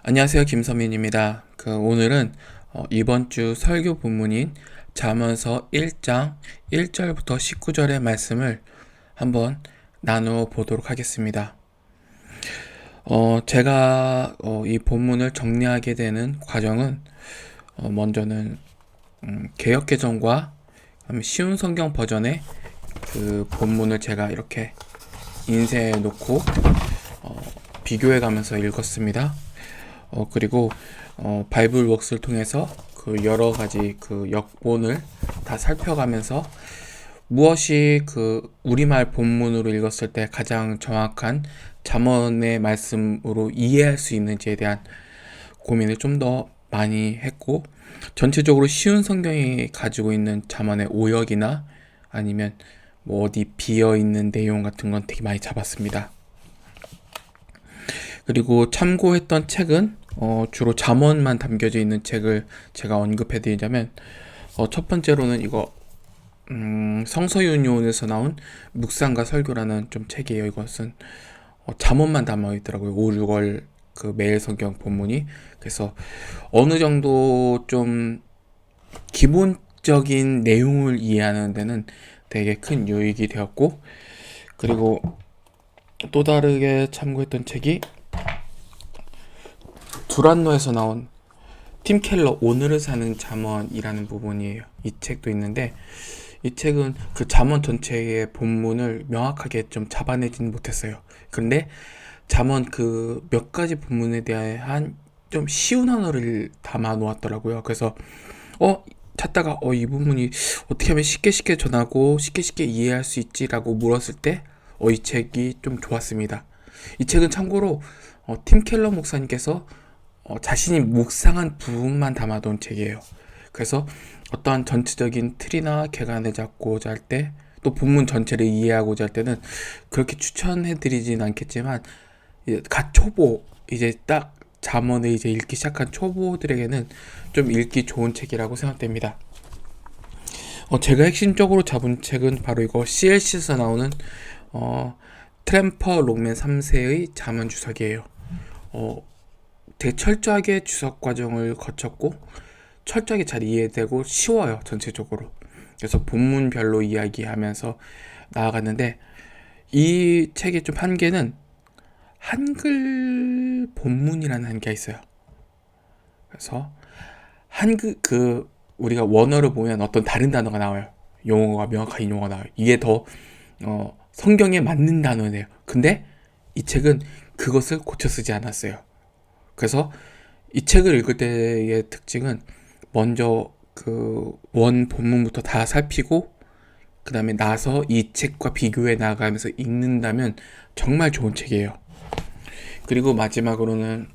안녕하세요. 김서민입니다. 오늘은 이번 주 설교 본문인 잠언서 1장 1절부터 19절의 말씀을 한번 나누어 보도록 하겠습니다. 제가 이 본문을 정리하게 되는 과정은 먼저는 개역개정과 쉬운 성경 버전의 그 본문을 제가 이렇게 인쇄해 놓고 비교해 가면서 읽었습니다. 그리고 바이블 웍스를 통해서 그 여러 가지 그 역본을 다 살펴가면서 무엇이 그 우리말 본문으로 읽었을 때 가장 정확한 잠언의 말씀으로 이해할 수 있는지에 대한 고민을 좀 더 많이 했고, 전체적으로 쉬운 성경이 가지고 있는 잠언의 오역이나 아니면 뭐 어디 비어 있는 내용 같은 건 되게 많이 잡았습니다. 그리고 참고했던 책은 주로 잠언만 담겨져 있는 책을 제가 언급해 드리자면, 첫 번째로는 이거 성서윤용에서 나온 묵상과 설교라는 좀 책이에요. 이것은 잠언만 담아 있더라고요. 5, 6월 그 매일 성경 본문이. 그래서 어느 정도 좀 기본적인 내용을 이해하는 데는 되게 큰 유익이 되었고, 그리고 또 다르게 참고했던 책이 두란노에서 나온 팀 켈러 오늘을 사는 잠언이라는 부분이에요. 이 책도 있는데, 이 책은 그 잠언 전체의 본문을 명확하게 좀 잡아내지는 못했어요. 그런데 잠언 그 몇 가지 본문에 대한 좀 쉬운 언어를 담아 놓았더라고요. 그래서 찾다가 이 부분이 어떻게 하면 쉽게 전하고 쉽게 이해할 수 있지라고 물었을 때 이 책이 좀 좋았습니다. 이 책은 참고로 팀 켈러 목사님께서 자신이 묵상한 부분만 담아둔 책이에요. 그래서 어떠한 전체적인 틀이나 개관을 잡고자 할 때, 또 본문 전체를 이해하고자 할 때는 그렇게 추천해드리진 않겠지만, 갓 초보, 이제 딱 잠언을 이제 읽기 시작한 초보들에게는 좀 읽기 좋은 책이라고 생각됩니다. 제가 핵심적으로 잡은 책은 바로 이거 CLC에서 나오는 트램퍼 롱맨 3세의 잠언 주석이에요. 되게 철저하게 주석 과정을 거쳤고 철저하게 잘 이해되고 쉬워요, 전체적으로. 그래서 본문별로 이야기하면서 나아갔는데, 이 책의 좀 한계는 한글 본문이라는 한계가 있어요. 그래서 한글 우리가 원어를 보면 어떤 다른 단어가 나와요. 용어가 명확한 용어가 나와요. 이게 더 성경에 맞는 단어네요. 근데 이 책은 그것을 고쳐 쓰지 않았어요. 그래서 이 책을 읽을 때의 특징은 먼저 그 원 본문부터 다 살피고 그 다음에 나서 이 책과 비교해 나가면서 읽는다면 정말 좋은 책이에요. 그리고 마지막으로는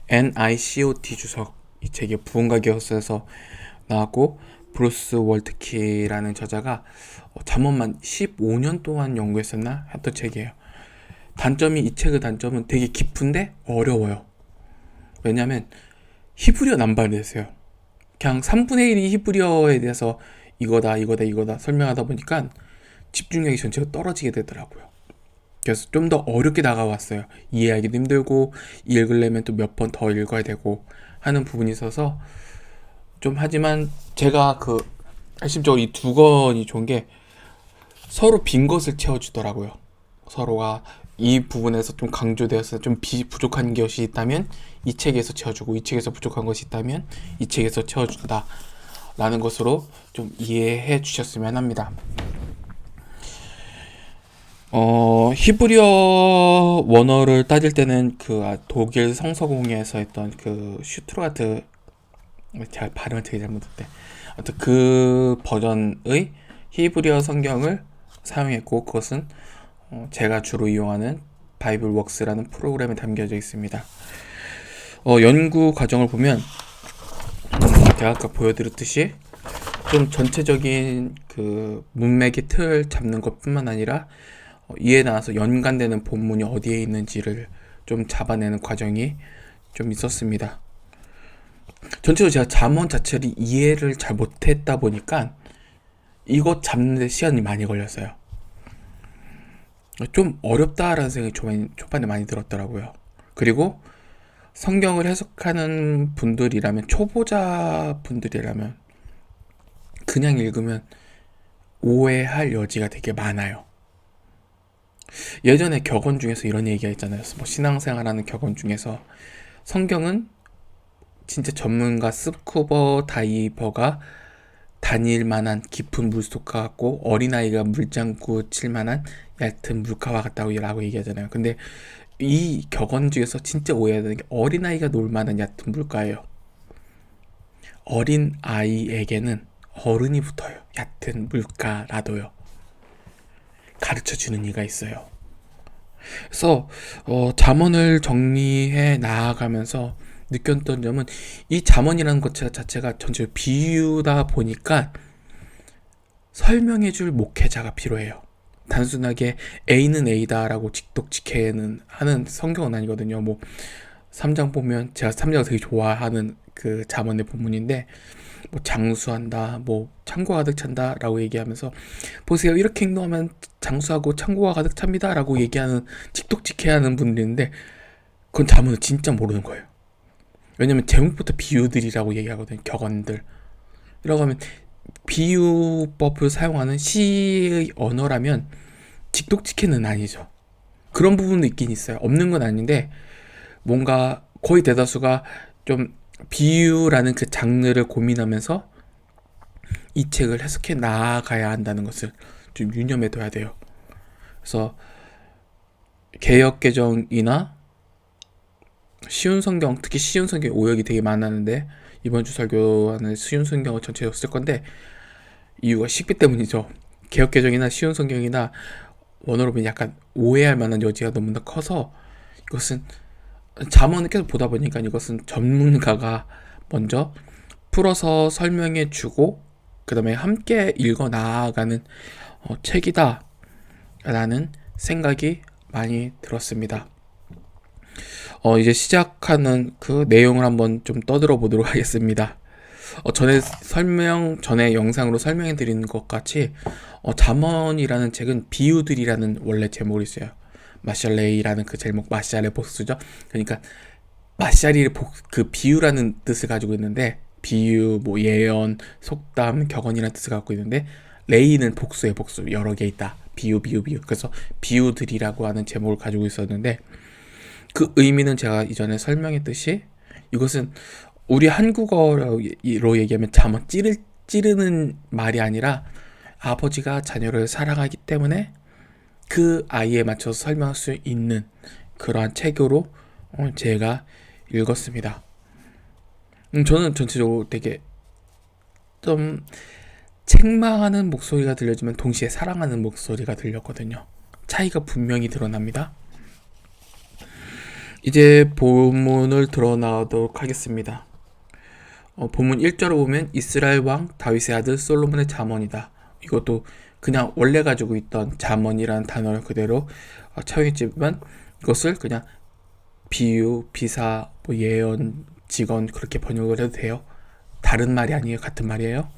NICOT 주석, 이 책이 부흥과 기업서에서 나왔고, 브루스 월트키라는 저자가 잠언만 15년 동안 연구했었나 했던 책이에요. 단점이, 이 책의 단점은 되게 깊은데 어려워요. 왜냐면 히브리어 남발이 됐어요. 그냥 3분의 1이 히브리어에 대해서 이거다 설명하다 보니까 집중력이 전체가 떨어지게 되더라고요. 그래서 좀 더 어렵게 다가왔어요. 이해하기도 힘들고 읽으려면 또 몇 번 더 읽어야 되고 하는 부분이 있어서 좀, 하지만 제가 핵심적으로 이 두 권이 좋은 게 서로 빈 것을 채워주더라고요. 서로가 이 부분에서 좀 강조되어서 좀 부족한 것이 있다면 이 책에서 채워주고, 이 책에서 부족한 것이 있다면 이 책에서 채워준다 라는 것으로 좀 이해해 주셨으면 합니다. 히브리어 원어를 따질 때는 독일 성서공회에서 했던 슈트루가트, 제가 발음을 되게 잘못했대. 아무튼 그 버전의 히브리어 성경을 사용했고, 그것은 제가 주로 이용하는 바이블 웍스라는 프로그램에 담겨져 있습니다. 연구 과정을 보면 제가 아까 보여드렸듯이 좀 전체적인 그 문맥의 틀 잡는 것뿐만 아니라 이에 나와서 연관되는 본문이 어디에 있는지를 좀 잡아내는 과정이 좀 있었습니다. 전체적으로 제가 잠언 자체를 이해를 잘 못했다 보니까 이것 잡는 데 시간이 많이 걸렸어요. 좀 어렵다라는 생각이 초반에 많이 들었더라고요. 그리고 성경을 해석하는 분들이라면, 초보자 분들이라면 그냥 읽으면 오해할 여지가 되게 많아요. 예전에 격언 중에서 이런 얘기가 있잖아요. 뭐 신앙생활하는 격언 중에서 성경은 진짜 전문가 스쿠버 다이버가 다닐 만한 깊은 물속 같고 어린아이가 물장구 칠 만한 얕은 물가와 같다고 라고 얘기하잖아요. 근데 이 격언 중에서 진짜 오해하는 게 어린아이가 놀 만한 얕은 물가예요. 어린아이에게는 어른이 붙어요. 얕은 물가라도요. 가르쳐주는 이가 있어요. 그래서 잠언을 정리해 나아가면서 느꼈던 점은 이 잠언이라는 것 자체가 전체로 비유다 보니까 설명해줄 목회자가 필요해요. 단순하게 A는 A다라고 직독직해는 하는 성경은 아니거든요. 뭐 3장 보면 제가 3장을 되게 좋아하는 그 잠언의 본문인데 뭐 장수한다, 뭐 창고가 가득 찬다라고 얘기하면서 보세요, 이렇게 행동하면 장수하고 창고가 가득 찹니다라고 얘기하는 직독직해야 하는 분들인데 그건 잠언을 진짜 모르는 거예요. 왜냐면 제목부터 비유들이라고 얘기하거든요. 격언들. 이라고 하면 비유법을 사용하는 시의 언어라면 직독직해는 아니죠. 그런 부분도 있긴 있어요. 없는 건 아닌데 뭔가 거의 대다수가 좀 비유라는 그 장르를 고민하면서 이 책을 해석해 나아가야 한다는 것을 좀 유념해 둬야 돼요. 그래서 개역개정이나 쉬운 성경, 특히 쉬운 성경 오역이 되게 많았는데 이번 주 설교하는 쉬운 성경을 전체적으로 쓸 건데 이유가 식비 때문이죠. 개역개정이나 쉬운 성경이나 원어로 보면 약간 오해할 만한 여지가 너무나 커서 이것은 잠언을 계속 보다 보니까 이것은 전문가가 먼저 풀어서 설명해 주고 그 다음에 함께 읽어 나아가는 책이다 라는 생각이 많이 들었습니다. 이제 시작하는 그 내용을 한번 좀 떠들어 보도록 하겠습니다. 전에 영상으로 설명해 드리는 것 같이 잠언이라는 책은 비유들이라는 원래 제목이 있어요. 마샬레이라는 그 제목, 마샬의 복수죠. 그러니까 마샬이 그 비유라는 뜻을 가지고 있는데 비유, 뭐 예언, 속담, 격언이라는 뜻을 갖고 있는데 레이는 복수의 복수, 여러 개 있다. 비유. 그래서 비유들이라고 하는 제목을 가지고 있었는데 그 의미는 제가 이전에 설명했듯이 이것은 우리 한국어로 얘기하면 잠언 찌르는 말이 아니라 아버지가 자녀를 사랑하기 때문에 그 아이에 맞춰서 설명할 수 있는 그러한 책으로 제가 읽었습니다. 저는 전체적으로 되게 좀 책망하는 목소리가 들려지만 동시에 사랑하는 목소리가 들렸거든요. 차이가 분명히 드러납니다. 이제 본문을 드러나도록 하겠습니다. 본문 1절을 보면 이스라엘 왕 다윗의 아들 솔로몬의 잠언이다. 이것도 그냥 원래 가지고 있던 잠언이라는 단어를 그대로 차용했지만 이것을 그냥 비유, 비사, 뭐 예언, 직언 그렇게 번역을 해도 돼요. 다른 말이 아니에요. 같은 말이에요.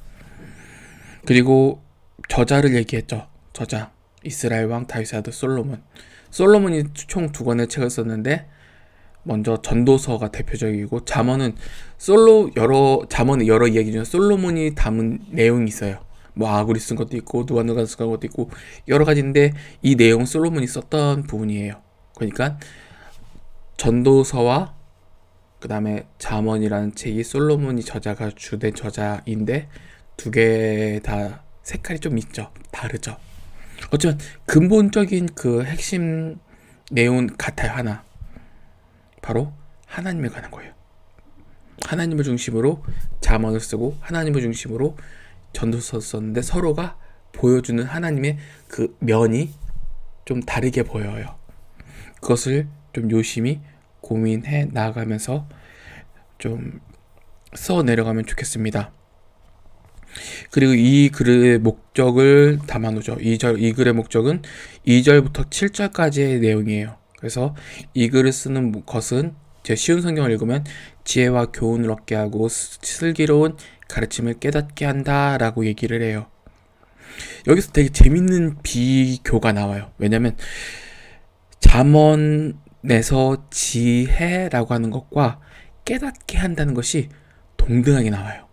그리고 저자를 얘기했죠. 저자 이스라엘 왕 다윗의 아들 솔로몬. 솔로몬이 총 2권의 책을 썼는데 먼저 전도서가 대표적이고 잠언은 잠언의 여러 이야기 중에 솔로몬이 담은 내용이 있어요. 뭐 아굴이 쓴 것도 있고 누가 쓴 것도 있고 여러 가지인데 이 내용은 솔로몬이 썼던 부분이에요. 그러니까 전도서와 그 다음에 잠언이라는 책이 솔로몬이 저자가 주된 저자인데 두 개 다 색깔이 좀 있죠. 다르죠. 어쩌면 근본적인 그 핵심 내용은 같아요. 하나. 바로 하나님에 관한 거예요. 하나님을 중심으로 잠언을 쓰고 하나님을 중심으로 전도서 썼는데 서로가 보여주는 하나님의 그 면이 좀 다르게 보여요. 그것을 좀 요심히 고민해 나가면서 좀 써 내려가면 좋겠습니다. 그리고 이 글의 목적을 담아놓죠. 이 글의 목적은 2절부터 7절까지의 내용이에요. 그래서 이 글을 쓰는 것은 제 쉬운 성경을 읽으면 지혜와 교훈을 얻게 하고 슬기로운 가르침을 깨닫게 한다라고 얘기를 해요. 여기서 되게 재밌는 비교가 나와요. 왜냐면 잠언에서 지혜라고 하는 것과 깨닫게 한다는 것이 동등하게 나와요.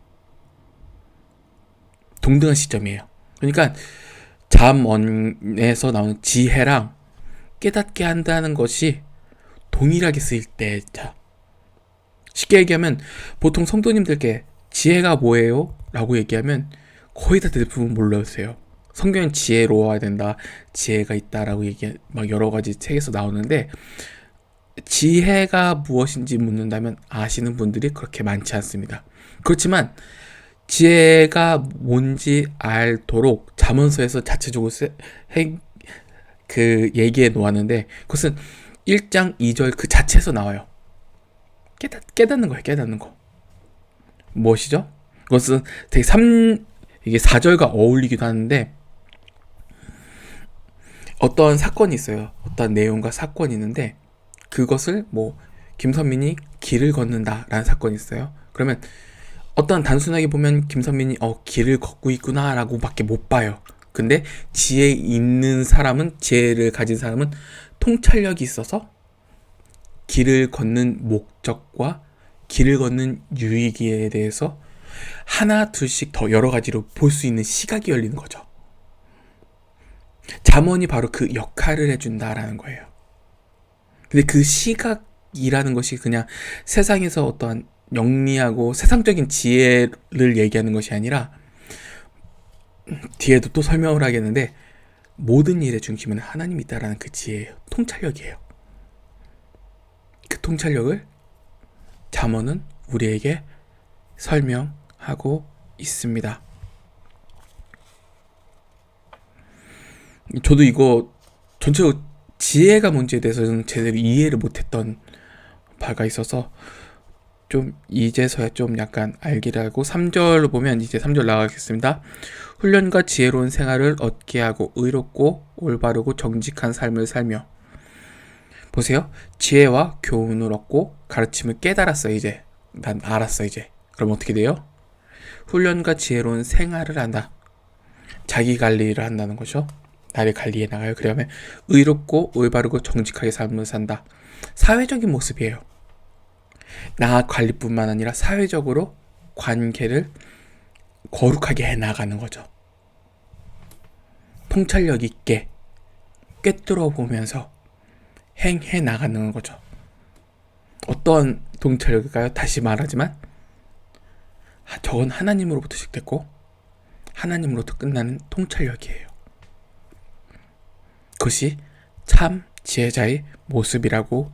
동등한 시점이에요. 그러니까 잠언에서 나오는 지혜랑 깨닫게 한다는 것이 동일하게 쓰일 때, 자, 쉽게 얘기하면 보통 성도님들께 지혜가 뭐예요? 라고 얘기하면 거의 다 대부분 몰라주세요. 성경은 지혜로워야 된다, 지혜가 있다라고 막 여러 가지 책에서 나오는데, 지혜가 무엇인지 묻는다면 아시는 분들이 그렇게 많지 않습니다. 그렇지만 지혜가 뭔지 알도록 잠언서에서 자체적으로 얘기해 놓았는데, 그것은 1장 2절 그 자체에서 나와요. 깨닫는 거예요. 깨닫는 거. 무엇이죠? 그것은 되게 이게 4절과 어울리기도 하는데, 어떤 사건이 있어요. 어떤 내용과 사건이 있는데, 그것을 김선민이 길을 걷는다라는 사건이 있어요. 그러면 어떤 단순하게 보면 김선민이 길을 걷고 있구나 라고 밖에 못 봐요. 근데 지혜를 가진 사람은 통찰력이 있어서 길을 걷는 목적과 길을 걷는 유익에 대해서 하나 둘씩 더 여러 가지로 볼 수 있는 시각이 열리는 거죠. 잠언이 바로 그 역할을 해준다라는 거예요. 근데 그 시각이라는 것이 그냥 세상에서 어떠한 영리하고 세상적인 지혜를 얘기하는 것이 아니라, 뒤에도 또 설명을 하겠는데, 모든 일의 중심은 하나님이 있다라는 그 지혜예요. 통찰력이에요. 그 통찰력을 잠언은 우리에게 설명하고 있습니다. 저도 이거 전체적으로 지혜가 뭔지에 대해서는 제대로 이해를 못했던 바가 있어서 좀 이제서야 좀 약간 알기를 하고, 3절로 보면, 이제 3절 나가겠습니다. 훈련과 지혜로운 생활을 얻게 하고 의롭고 올바르고 정직한 삶을 살며. 보세요. 지혜와 교훈을 얻고 가르침을 깨달았어. 이제 난 알았어. 이제 그럼 어떻게 돼요? 훈련과 지혜로운 생활을 한다. 자기 관리를 한다는 거죠. 나를 관리해 나가요. 그러면 의롭고 올바르고 정직하게 삶을 산다. 사회적인 모습이에요. 나 관리뿐만 아니라 사회적으로 관계를 거룩하게 해나가는 거죠. 통찰력 있게 꿰뚫어 보면서 행해 나가는 거죠. 어떤 통찰력일까요? 다시 말하지만 저건 하나님으로부터 시작됐고 하나님으로부터 끝나는 통찰력이에요. 그것이 참 지혜자의 모습이라고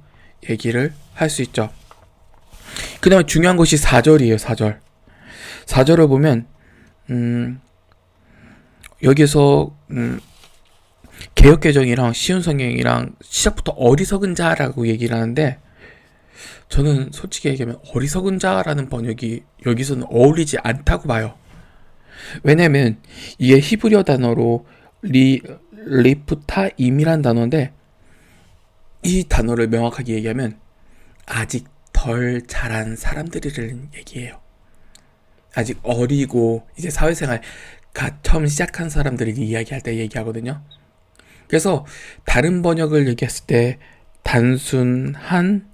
얘기를 할 수 있죠. 그 다음에 중요한 것이 4절이에요. 4절. 4절을 보면 여기서 개역개정이랑 쉬운 성경이랑 시작부터 어리석은 자라고 얘기를 하는데, 저는 솔직히 얘기하면 어리석은 자라는 번역이 여기서는 어울리지 않다고 봐요. 왜냐면 이게 히브리어 단어로 리프타임이란 단어인데, 이 단어를 명확하게 얘기하면 아직 덜 자란 사람들이라는 얘기예요. 아직 어리고 이제 사회생활 처음 시작한 사람들이 이야기할 때 얘기하거든요. 그래서 다른 번역을 얘기했을 때 단순한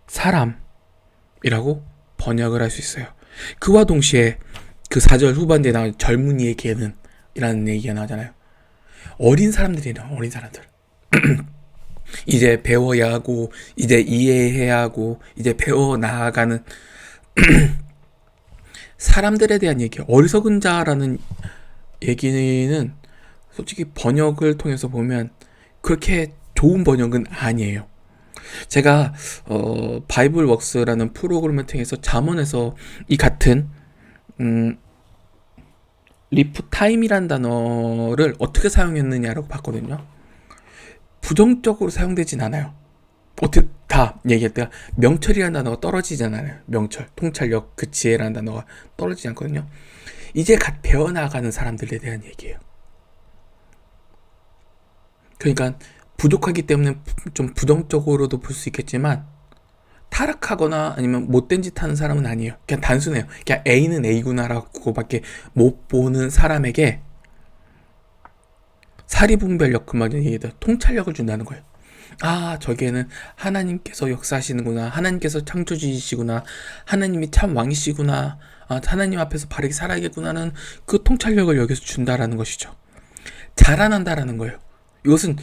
사람이라고 번역을 할 수 있어요. 그와 동시에 그 4절 후반대에 나온 젊은이의 개는 이라는 얘기가 나오잖아요. 어린 사람들이에요. 어린 사람들. 이제 배워야 하고 이제 이해해야 하고 이제 배워 나아가는 사람들에 대한 얘기. 어리석은 자라는 얘기는 솔직히 번역을 통해서 보면 그렇게 좋은 번역은 아니에요. 제가 바이블웍스라는 프로그램을 통해서 잠언에서 이 같은 리프타임이란 단어를 어떻게 사용했느냐라고 봤거든요. 부정적으로 사용되진 않아요. 어떻게 다 얘기할 때가 명철이라는 단어가 떨어지잖아요. 명철, 통찰력, 그 지혜라는 단어가 떨어지지 않거든요. 이제 갓 배워나가는 사람들에 대한 얘기예요. 그러니까 부족하기 때문에 좀 부정적으로도 볼 수 있겠지만 타락하거나 아니면 못된 짓 하는 사람은 아니에요. 그냥 단순해요. 그냥 A는 A구나라고밖에 못 보는 사람에게 사리분별력, 그만 얘기해도 통찰력을 준다는 거예요. 아, 저기에는 하나님께서 역사하시는구나. 하나님께서 창조주이시구나. 하나님이 참 왕이시구나. 아, 하나님 앞에서 바르게 살아야겠구나는 그 통찰력을 여기서 준다라는 것이죠. 자라난다라는 거예요. 이것은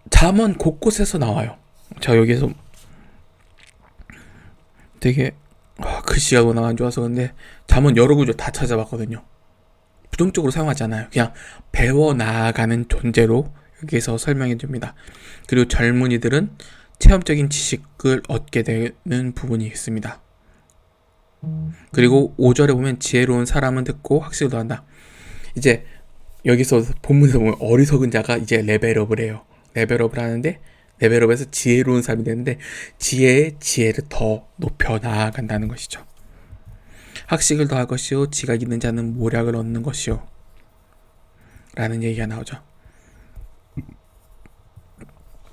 잠언 곳곳에서 나와요. 자, 여기에서 되게 글씨가 워낙 안 좋아서 근데 잠언 여러 구절 다 찾아봤거든요. 부정적으로 사용하지 않아요. 그냥 배워 나아가는 존재로 여기서 설명해 줍니다. 그리고 젊은이들은 체험적인 지식을 얻게 되는 부분이 있습니다. 그리고 5절에 보면 지혜로운 사람은 듣고 학식을 더한다. 이제 여기서 본문에서 보면 어리석은 자가 이제 레벨업을 해요. 레벨업을 하는데 레벨업에서 지혜로운 사람이 되는데 지혜의 지혜를 더 높여 나아간다는 것이죠. 학식을 더할 것이요 지각 있는 자는 모략을 얻는 것이요 라는 얘기가 나오죠.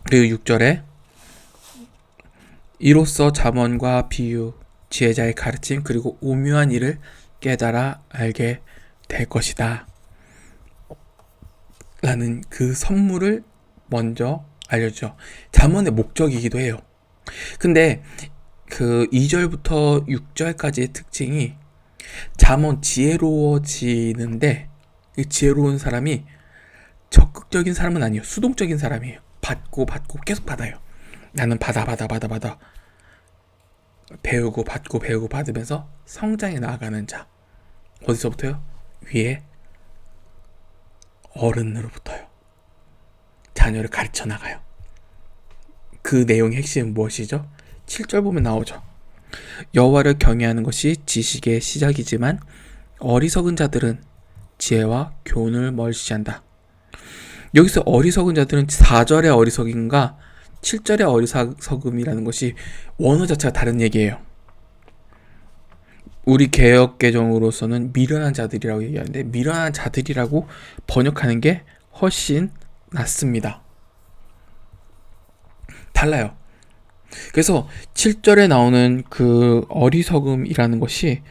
그리고 6절에 이로써 잠언과 비유, 지혜자의 가르침 그리고 오묘한 일을 깨달아 알게 될 것이다 라는 그 선물을 먼저 알려주죠. 잠언의 목적이기도 해요. 근데 그 2절부터 6절까지의 특징이 잠언 지혜로워지는데 이 지혜로운 사람이 적극적인 사람은 아니에요. 수동적인 사람이에요. 받고 계속 받아요. 나는 받아 배우고 받고 받으면서 성장해 나아가는 자. 어디서부터요? 위에 어른으로부터요. 자녀를 가르쳐 나가요. 그 내용의 핵심은 무엇이죠? 7절 보면 나오죠. 여호와를 경외하는 것이 지식의 시작이지만 어리석은 자들은 지혜와 교훈을 멀시한다. 여기서 어리석은 자들은 4절의 어리석임과 7절의 어리석음이라는 것이 원어 자체가 다른 얘기예요. 우리 개역 개정으로서는 미련한 자들이라고 얘기하는데 미련한 자들이라고 번역하는 게 훨씬 낫습니다. 달라요. 그래서 7절에 나오는 그 어리석음이라는 것이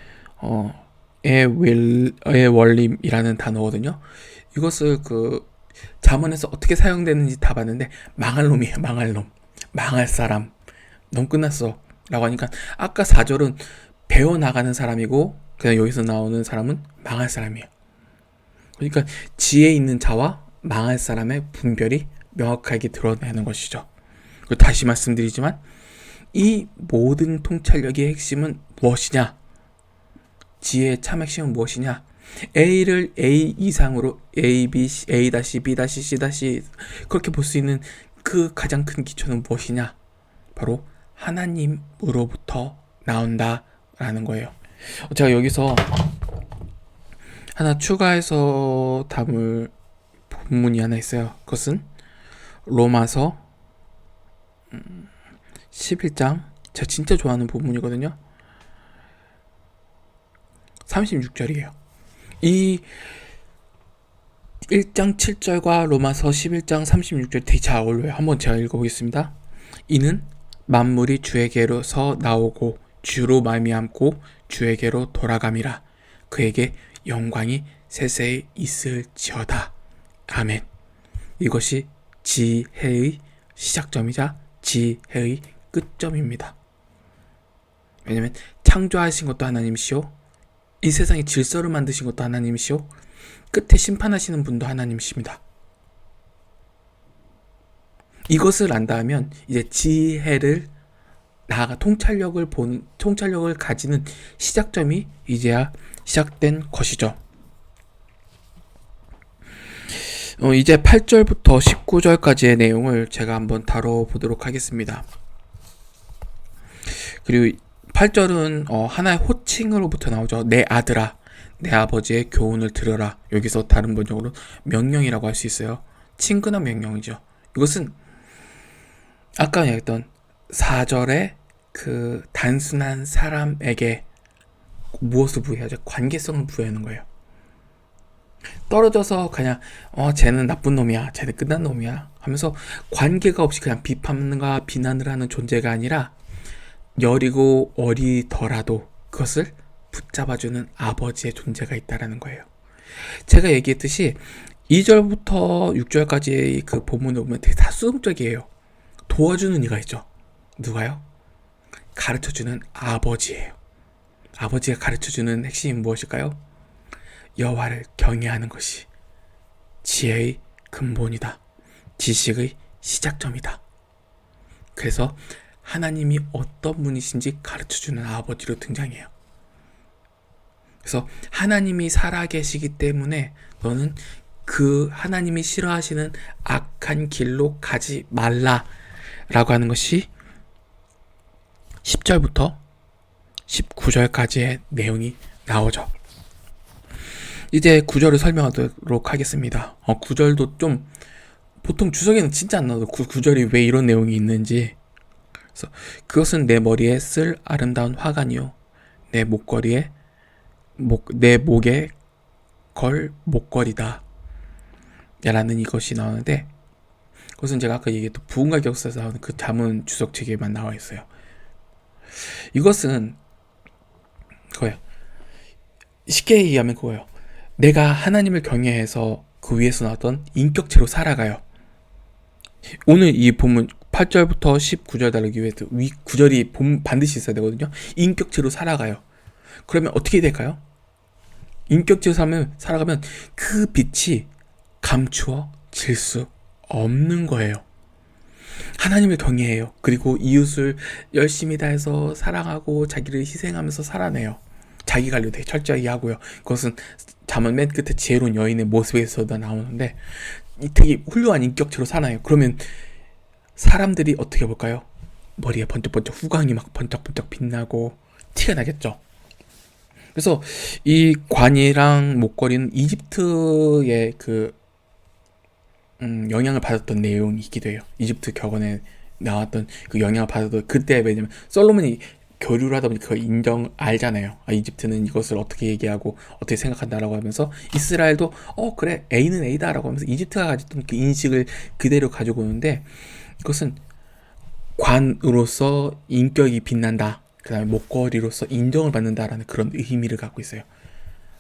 애월림이라는 단어거든요. 이것을 그 잠언에서 어떻게 사용되는지 다 봤는데 망할 놈이에요. 망할 놈. 망할 사람. 넌 끝났어. 라고 하니까 아까 4절은 배워나가는 사람이고 그냥 여기서 나오는 사람은 망할 사람이에요. 그러니까 지혜 있는 자와 망할 사람의 분별이 명확하게 드러나는 것이죠. 그리고 다시 말씀드리지만 이 모든 통찰력의 핵심은 무엇이냐? 지혜의 참 핵심은 무엇이냐? A를 A 이상으로 A, B, A-B, C, 그렇게 볼 수 있는 그 가장 큰 기초는 무엇이냐? 바로 하나님으로부터 나온다라는 거예요. 제가 여기서 하나 추가해서 담을 본문이 하나 있어요. 그것은 로마서 11장, 제가 진짜 좋아하는 본문이거든요. 36절이에요. 이 1장 7절과 로마서 11장 36절 되게 잘 어울려요. 한번 제가 읽어보겠습니다. 이는 만물이 주에게로서 나오고 주로 말미암고 주에게로 돌아감이라. 그에게 영광이 세세히 있을지어다. 아멘. 이것이 지혜의 시작점이자 지혜의 끝점입니다. 왜냐면 창조하신 것도 하나님이시오, 이 세상의 질서를 만드신 것도 하나님이시오, 끝에 심판하시는 분도 하나님이십니다. 이것을 안다면 이제 지혜를 나아가 통찰력을 가지는 시작점이 이제야 시작된 것이죠. 이제 8절부터 19절까지의 내용을 제가 한번 다뤄보도록 하겠습니다. 그리고 8절은 하나의 호칭으로부터 나오죠. 내 아들아, 내 아버지의 교훈을 들으라. 여기서 다른 번역으로 명령이라고 할 수 있어요. 친근한 명령이죠. 이것은 아까 얘기했던 4절의 그 단순한 사람에게 무엇을 부여하죠? 관계성을 부여하는 거예요. 떨어져서 그냥 쟤는 나쁜 놈이야, 쟤는 끝난 놈이야 하면서 관계가 없이 그냥 비판과 비난을 하는 존재가 아니라 여리고 어리더라도 그것을 붙잡아주는 아버지의 존재가 있다라는 거예요. 제가 얘기했듯이 2절부터 6절까지의 그 본문을 보면 되게 다수적이에요. 도와주는 이가 있죠. 누가요? 가르쳐주는 아버지예요. 아버지가 가르쳐주는 핵심이 무엇일까요? 여호와를 경외하는 것이 지혜의 근본이다. 지식의 시작점이다. 그래서 하나님이 어떤 분이신지 가르쳐주는 아버지로 등장해요. 그래서 하나님이 살아계시기 때문에 너는 그 하나님이 싫어하시는 악한 길로 가지 말라라고 하는 것이 10절부터 19절까지의 내용이 나오죠. 이제 9절을 설명하도록 하겠습니다. 9절도 좀 보통 주석에는 진짜 안 나와도 9절이 왜 이런 내용이 있는지. 그래서 그것은 내 머리에 쓸 아름다운 화관이요 내 목에 걸 목걸이다 라는 이것이 나오는데, 그것은 제가 아까 얘기했던 부흥과 역사에서 나오는 그 잠언 주석책에만 나와 있어요. 이것은 그거예요. 쉽게 얘기하면 그거예요. 내가 하나님을 경외해서 그 위에서 나왔던 인격체로 살아가요. 오늘 이 본문 8절부터 19절 다루기 위해서 위 9절이 반드시 있어야 되거든요. 인격체로 살아가요. 그러면 어떻게 될까요? 인격체로 살아가면 그 빛이 감추어질 수 없는 거예요. 하나님을 경외해요. 그리고 이웃을 열심히 다해서 사랑하고 자기를 희생하면서 살아내요. 자기 관리 되게 철저히 하고요. 그것은 잠언 맨 끝에 지혜로운 여인의 모습에서도 나오는데 되게 훌륭한 인격체로 살아요. 그러면 사람들이 어떻게 볼까요? 머리에 번쩍번쩍 후광이 막 번쩍번쩍 빛나고 티가 나겠죠. 그래서 이 관이랑 목걸이는 이집트의 그 영향을 받았던 내용이기도 해요. 이집트 격언에 나왔던 그 영향을 받았던 그때, 왜냐면 솔로몬이 교류를 하다 보니 그걸 알잖아요. 이집트는 이것을 어떻게 얘기하고 어떻게 생각한다라고 하면서 이스라엘도 그래 A는 A다라고 하면서 이집트가 가졌던 그 인식을 그대로 가지고 오는데, 이것은 관으로서 인격이 빛난다, 그 다음에 목걸이로서 인정을 받는다라는 그런 의미를 갖고 있어요.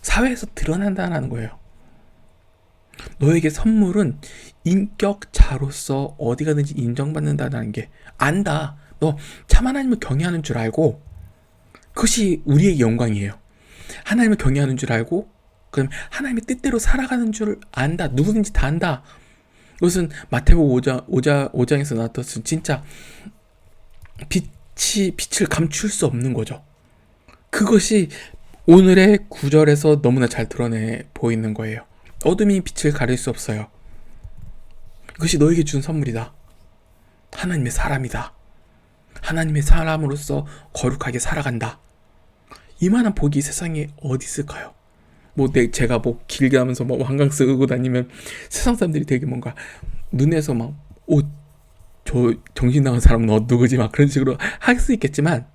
사회에서 드러난다라는 거예요. 너에게 선물은 인격자로서 어디 가든지 인정받는다는 게 안다. 너 참 하나님을 경외하는 줄 알고, 그것이 우리의 영광이에요. 하나님을 경외하는 줄 알고, 그다음에 하나님의 뜻대로 살아가는 줄 안다. 누구든지 다 안다. 이것은 마태복음 5장에서 나왔던 진짜 빛을 감출 수 없는 거죠. 그것이 오늘의 9절에서 너무나 잘 드러내 보이는 거예요. 어둠이 빛을 가릴 수 없어요. 그것이 너에게 준 선물이다. 하나님의 사람이다. 하나님의 사람으로서 거룩하게 살아간다. 이만한 복이 세상에 어디 있을까요? 제가 길게 하면서 한강 쓰고 다니면 세상 사람들이 되게 뭔가 눈에서 저 정신 나간 사람은 누구지? 그런 식으로 할 수 있겠지만,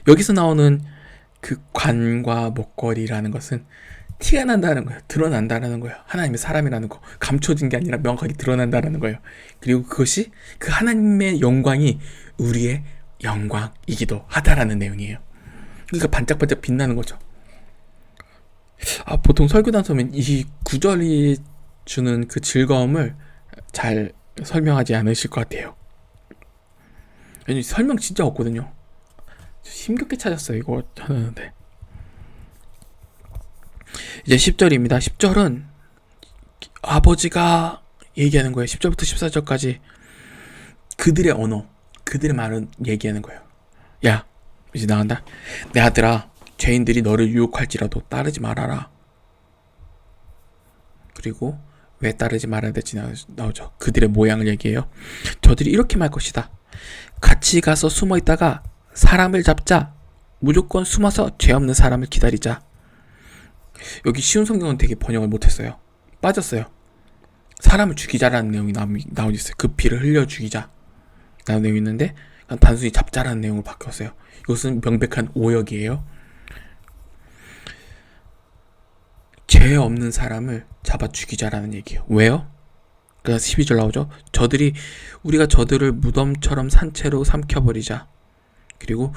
여기서 나오는 그 관과 목걸이라는 것은 티가 난다는 거예요. 드러난다는 거예요. 하나님의 사람이라는 거. 감춰진 게 아니라 명확하게 드러난다는 거예요. 그리고 그것이 그 하나님의 영광이 우리의 영광이기도 하다라는 내용이에요. 그러니까 반짝반짝 빛나는 거죠. 보통 설교단 서면 이 구절이 주는 그 즐거움을 잘 설명하지 않으실 것 같아요. 설명 진짜 없거든요. 힘겹게 찾았어요, 이거 하는데. 이제 10절입니다. 10절은 아버지가 얘기하는 거예요. 10절부터 14절까지 그들의 언어, 그들의 말은 얘기하는 거예요. 야, 이제 나간다. 내 아들아, 죄인들이 너를 유혹할지라도 따르지 말아라. 그리고 왜 따르지 말아야 될지 나오죠. 그들의 모양을 얘기해요. 저들이 이렇게 말 것이다. 같이 가서 숨어 있다가 사람을 잡자. 무조건 숨어서 죄 없는 사람을 기다리자. 여기 쉬운 성경은 되게 번역을 못했어요. 빠졌어요. 사람을 죽이자라는 내용이 나오고 있어요. 그 피를 흘려 죽이자 라는 내용이 있는데 단순히 잡자라는 내용으로 바뀌었어요. 이것은 명백한 오역이에요. 죄 없는 사람을 잡아 죽이자라는 얘기예요. 왜요? 그러니까 12절 나오죠. 우리가 저들을 무덤처럼 산채로 삼켜버리자. 그리고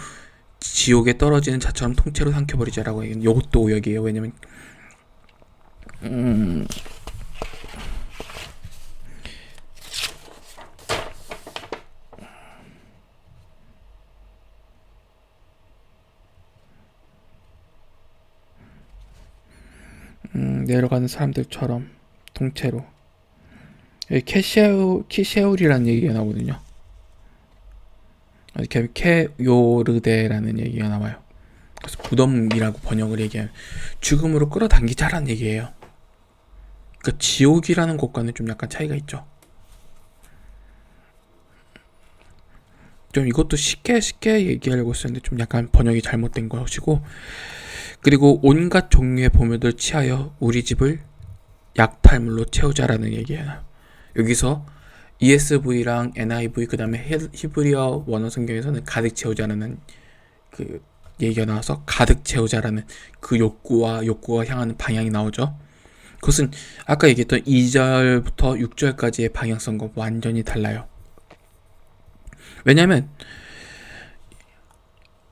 지옥에 떨어지는 자처럼 통째로 삼켜버리자라고 얘기해요. 이것도 오역이에요. 왜냐면 내려가는 사람들처럼 통째로. 키셰울이라는 얘기가 나오거든요. 이렇게 케요르데라는 얘기가 나와요. 그래서 무덤이라고 번역을 얘기해요. 죽음으로 끌어당기자라는 얘기예요. 그러니까 지옥이라는 것과는 좀 약간 차이가 있죠. 좀 이것도 쉽게 얘기하려고 했었는데 좀 약간 번역이 잘못된 것이고, 그리고 온갖 종류의 보물들 취하여 우리 집을 약탈물로 채우자라는 얘기예요. 여기서 ESV랑 NIV 그 다음에 히브리어 원어 성경에서는 가득 채우자라는 그 얘기가 나와서 가득 채우자라는 그 욕구가 향하는 방향이 나오죠. 그것은 아까 얘기했던 2절부터 6절까지의 방향성과 완전히 달라요. 왜냐하면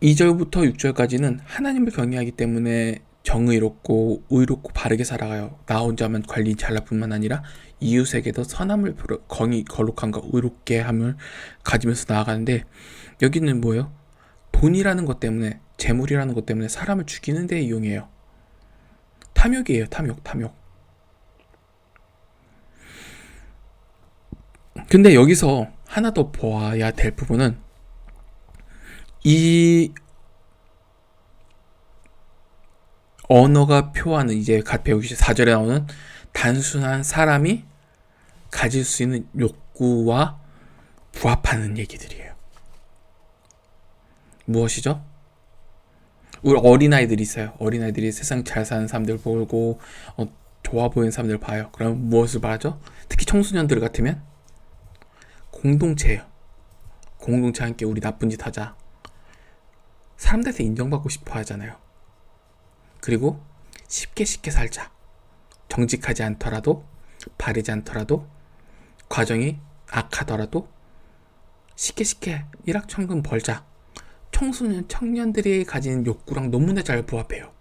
2절부터 6절까지는 하나님을 경외하기 때문에 정의롭고 의롭고 바르게 살아가요. 나 혼자만 관리 잘할 뿐만 아니라 이웃에게도 선함을 거룩함과 의롭게 함을 가지면서 나아가는데, 여기는 뭐예요? 돈이라는 것 때문에, 재물이라는 것 때문에 사람을 죽이는 데 이용해요. 탐욕이에요. 탐욕. 근데 여기서 하나 더 보아야 될 부분은, 이 언어가 표하는, 이제 갓 배우기 4절에 나오는 단순한 사람이 가질 수 있는 욕구와 부합하는 얘기들이에요. 무엇이죠? 우리 어린아이들이 있어요. 어린아이들이 세상 잘 사는 사람들 보고 좋아 보이는 사람들 봐요. 그럼 무엇을 말하죠? 특히 청소년들 같으면 공동체예요. 공동체 함께 우리 나쁜 짓 하자. 사람들한테 인정받고 싶어 하잖아요. 그리고 쉽게 살자. 정직하지 않더라도, 바르지 않더라도, 과정이 악하더라도 쉽게 일확천금 벌자. 청년들이 가진 욕구랑 너무나 잘 부합해요.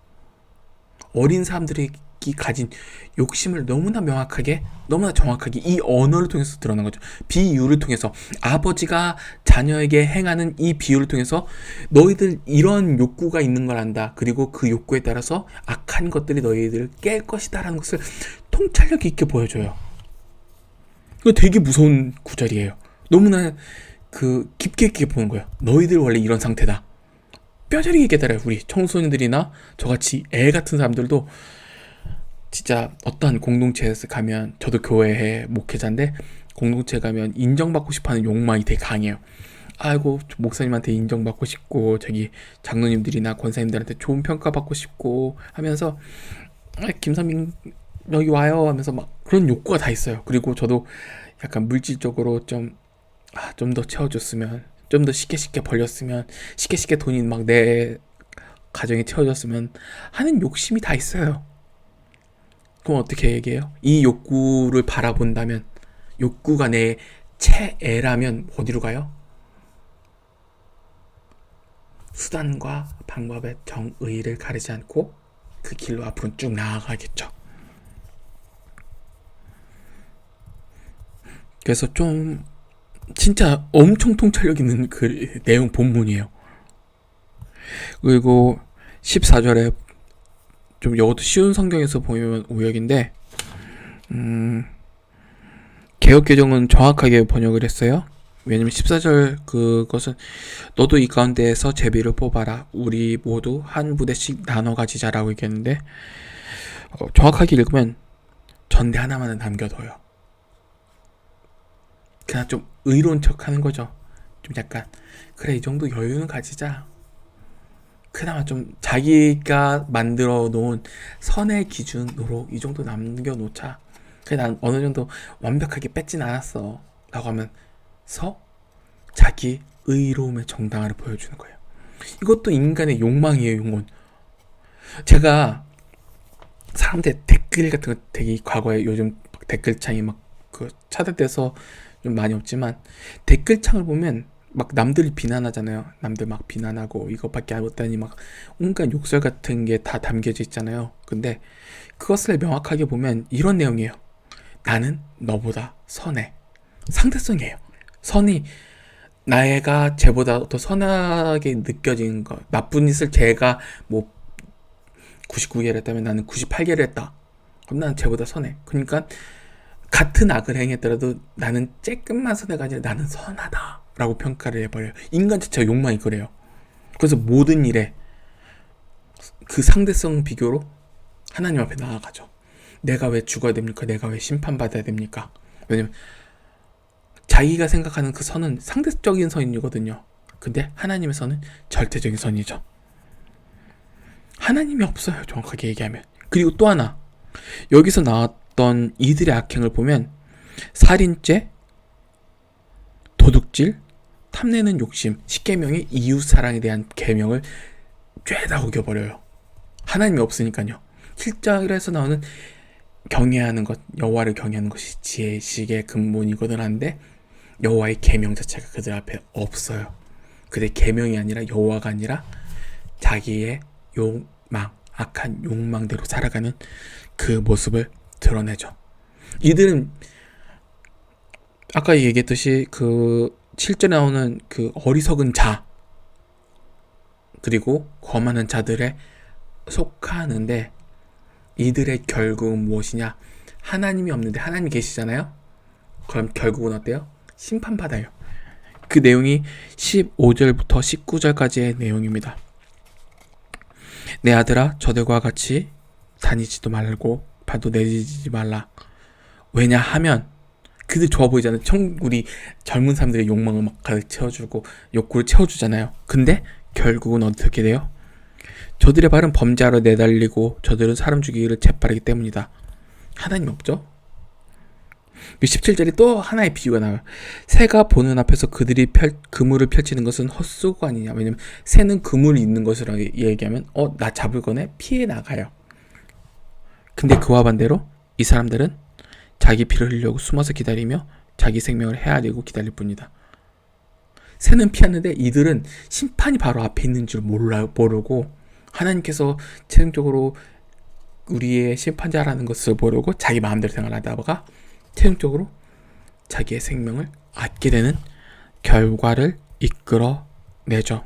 어린 사람들이 가진 욕심을 너무나 명확하게, 너무나 정확하게 이 언어를 통해서 드러난 거죠. 비유를 통해서, 아버지가 자녀에게 행하는 이 비유를 통해서 너희들 이런 욕구가 있는 걸 안다. 그리고 그 욕구에 따라서 악한 것들이 너희들을 깰 것이다 라는 것을 통찰력 있게 보여줘요. 이거 되게 무서운 구절이에요. 너무나 깊게 보는 거예요. 너희들 원래 이런 상태다. 뼈저리게 깨달아요. 우리 청소년들이나 저같이 애 같은 사람들도 진짜 어떠한 공동체에서 가면, 저도 교회 목회자인데 공동체 가면 인정받고 싶어하는 욕망이 되게 강해요. 아이고, 목사님한테 인정받고 싶고, 저기 장로님들이나 권사님들한테 좋은 평가 받고 싶고 하면서, 김선민 여기 와요 하면서 막 그런 욕구가 다 있어요. 그리고 저도 약간 물질적으로 좀 더 채워줬으면, 좀 더 쉽게 벌렸으면, 쉽게 돈이 막 내 가정에 채워졌으면 하는 욕심이 다 있어요. 그럼 어떻게 얘기해요? 이 욕구를 바라본다면, 욕구가 내 최애라면 어디로 가요? 수단과 방법의 정의를 가리지 않고 그 길로 앞으로 쭉 나아가겠죠. 그래서 좀 진짜 엄청 통찰력 있는 그 내용 본문이에요. 그리고 14절에 좀 이것도 쉬운 성경에서 보면 오역인데, 개역개정은 정확하게 번역을 했어요. 왜냐면 14절 그것은 너도 이 가운데에서 제비를 뽑아라. 우리 모두 한 부대씩 나눠 가지자라고 얘기했는데, 정확하게 읽으면 전대 하나만은 남겨둬요. 그냥 좀 의로운 척 하는 거죠. 좀 약간, 그래, 이 정도 여유는 가지자. 그나마 좀 자기가 만들어 놓은 선의 기준으로 이 정도 남겨놓자. 그래, 난 어느 정도 완벽하게 뺏진 않았어 라고 하면서 자기 의로움의 정당화를 보여주는 거예요. 이것도 인간의 욕망이에요. 욕망. 제가 사람들 댓글 같은 거 되게, 과거에 요즘 댓글창이 막 그 차단돼서 좀 많이 없지만 댓글창을 보면 막 남들 비난하잖아요. 남들 막 비난하고 이것밖에 못하니 막 온갖 욕설 같은 게 다 담겨져 있잖아요. 근데 그것을 명확하게 보면 이런 내용이에요. 나는 너보다 선해. 상대성이에요. 선이 나가 쟤보다 더 선하게 느껴지는 거. 나쁜 짓을 쟤가 뭐 99개를 했다면 나는 98개를 했다. 그럼 나는 쟤보다 선해. 그러니까 같은 악을 행했더라도 나는 쬐끔만 선해가 아니라 나는 선하다 라고 평가를 해버려요. 인간 자체가 욕망이 그래요. 그래서 모든 일에 그 상대성 비교로 하나님 앞에 나아가죠. 내가 왜 죽어야 됩니까? 내가 왜 심판받아야 됩니까? 왜냐면 자기가 생각하는 그 선은 상대적인 선이거든요. 근데 하나님의 선은 절대적인 선이죠. 하나님이 없어요, 정확하게 얘기하면. 그리고 또 하나, 여기서 나왔던 이들의 악행을 보면 살인죄, 도둑질, 탐내는 욕심, 십계명의 이웃사랑에 대한 계명을 죄다 우겨버려요. 하나님이 없으니까요. 7장에서 나오는 경외하는 것, 여호와를 경외하는 것이 지혜식의 근본이거든 한데 여호와의 계명 자체가 그들 앞에 없어요. 그들 계명이 아니라 여호와가 아니라 자기의 욕망, 악한 욕망대로 살아가는 그 모습을 드러내죠. 이들은 아까 얘기했듯이 그 7절에 나오는 그 어리석은 자 그리고 거만한 자들에 속하는데 이들의 결국은 무엇이냐? 하나님이 없는데 하나님이 계시잖아요? 그럼 결국은 어때요? 심판받아요. 그 내용이 15절부터 19절까지의 내용입니다. 내 아들아 저들과 같이 다니지도 말고 발도 내디디지 말라. 왜냐하면 그들 좋아 보이잖아요. 우리 젊은 사람들의 욕망을 막 가득 채워주고 욕구를 채워주잖아요. 근데 결국은 어떻게 돼요? 저들의 발은 범죄하러 내달리고 저들은 사람 죽이기를 재빠르기 때문이다. 하나님 없죠? 17절에 또 하나의 비유가 나와요. 새가 보는 앞에서 그들이 그물을 펼치는 것은 헛수고 아니냐. 왜냐면 새는 그물이 있는 것으로 얘기하면 나 잡을 거네? 피해 나가요. 근데 그와 반대로 이 사람들은 자기 피를 흘리려고 숨어서 기다리며 자기 생명을 헤아리고 기다릴 뿐이다. 새는 피하는데 이들은 심판이 바로 앞에 있는 줄 모르고 하나님께서 최종적으로 우리의 심판자라는 것을 모르고 자기 마음대로 생활하다가 최종적으로 자기의 생명을 얻게 되는 결과를 이끌어내죠.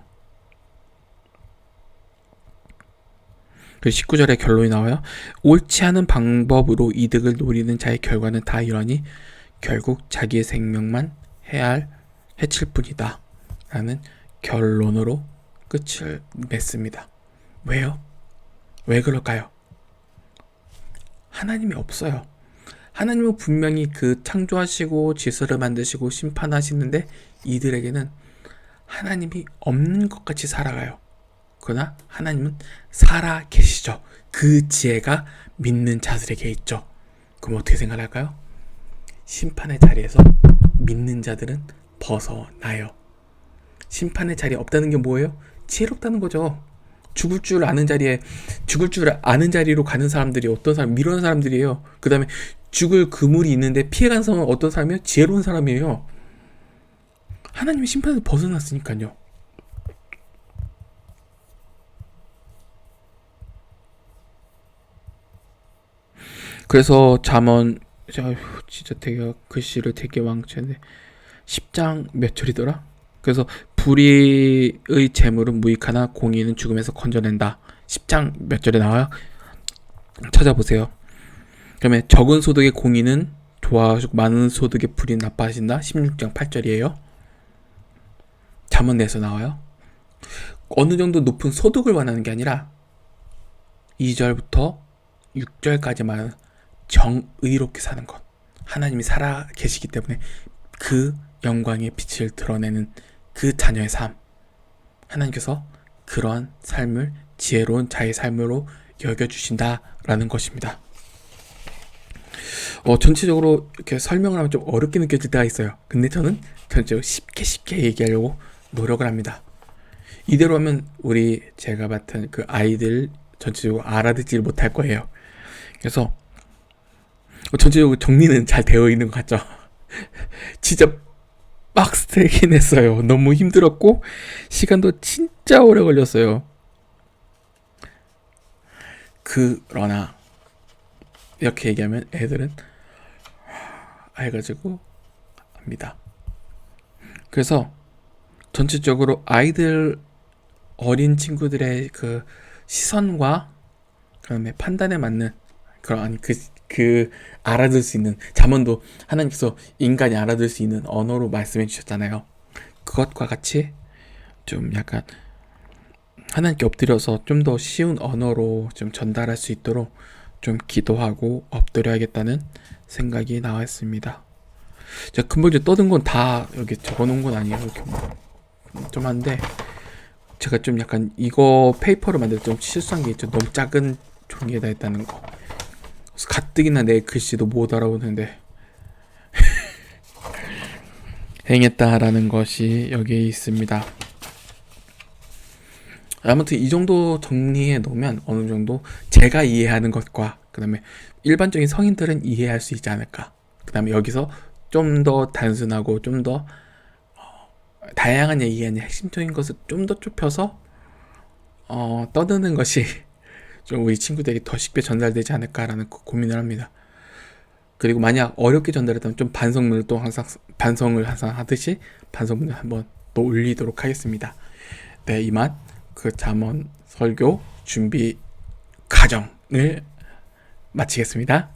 그리고 19절에 결론이 나와요. 옳지 않은 방법으로 이득을 노리는 자의 결과는 다 이러니 결국 자기의 생명만 해칠 뿐이다 라는 결론으로 끝을 맺습니다. 왜요? 왜 그럴까요? 하나님이 없어요. 하나님은 분명히 그 창조하시고 질서를 만드시고 심판하시는데 이들에게는 하나님이 없는 것 같이 살아가요. 그러나 하나님은 살아 계시죠. 그 지혜가 믿는 자들에게 있죠. 그럼 어떻게 생각할까요? 심판의 자리에서 믿는 자들은 벗어나요. 심판의 자리에 없다는 게 뭐예요? 지혜롭다는 거죠. 죽을 줄 아는 자리로 가는 사람들이 어떤 사람, 미련한 사람들이에요. 그 다음에 죽을 그물이 있는데 피해간 사람은 어떤 사람이에요? 지혜로운 사람이에요. 하나님의 심판에서 벗어났으니까요. 그래서 잠언 진짜 되게 글씨를 되게 왕치는데 10장 몇 절이더라? 그래서 불의의 재물은 무익하나 공의는 죽음에서 건져낸다. 10장 몇 절에 나와요? 찾아보세요. 그러면 적은 소득의 공의는 좋아하시고 많은 소득의 불의는 나빠하신다. 16장 8절이에요. 잠언 내에서 나와요. 어느 정도 높은 소득을 원하는 게 아니라 2절부터 6절까지만 정의롭게 사는 것. 하나님이 살아 계시기 때문에 그 영광의 빛을 드러내는 그 자녀의 삶. 하나님께서 그러한 삶을 지혜로운 자의 삶으로 여겨주신다라는 것입니다. 전체적으로 이렇게 설명을 하면 좀 어렵게 느껴질 때가 있어요. 근데 저는 전체적으로 쉽게 얘기하려고 노력을 합니다. 이대로 하면 제가 맡은 그 아이들 전체적으로 알아듣지 못할 거예요. 그래서 전체적으로 정리는 잘 되어 있는 것 같죠? 진짜 빡세긴 했어요. 너무 힘들었고 시간도 진짜 오래 걸렸어요. 그러나 이렇게 얘기하면 애들은 알가지고 합니다. 그래서 전체적으로 아이들 어린 친구들의 그 시선과 그다음에 판단에 맞는 그런 아니 그 알아들 수 있는 잠언도 하나님께서 인간이 알아들 수 있는 언어로 말씀해 주셨잖아요. 그것과 같이 좀 약간 하나님께 엎드려서 좀 더 쉬운 언어로 좀 전달할 수 있도록 좀 기도하고 엎드려야겠다는 생각이 나왔습니다. 제가 금방 떠든 건 다 여기 적어놓은 건 아니에요. 이렇게 좀 한데 제가 좀 약간 이거 페이퍼를 만들 때 좀 실수한 게 있죠. 너무 작은 종이에다 했다는 거. 그래서 가뜩이나 내 글씨도 못 알아보는데 행했다라는 것이 여기에 있습니다. 아무튼 이 정도 정리해 놓으면 어느 정도 제가 이해하는 것과 그 다음에 일반적인 성인들은 이해할 수 있지 않을까. 그 다음에 여기서 좀 더 단순하고 좀 더 다양한 얘기가 아닌 핵심적인 것을 좀 더 좁혀서 떠드는 것이 좀 우리 친구들에게 더 쉽게 전달되지 않을까라는 고민을 합니다. 그리고 만약 어렵게 전달했다면 좀 반성을 항상 하듯이 반성문을 한번 또 올리도록 하겠습니다. 네, 이만 그 잠언 설교 준비 과정을 마치겠습니다.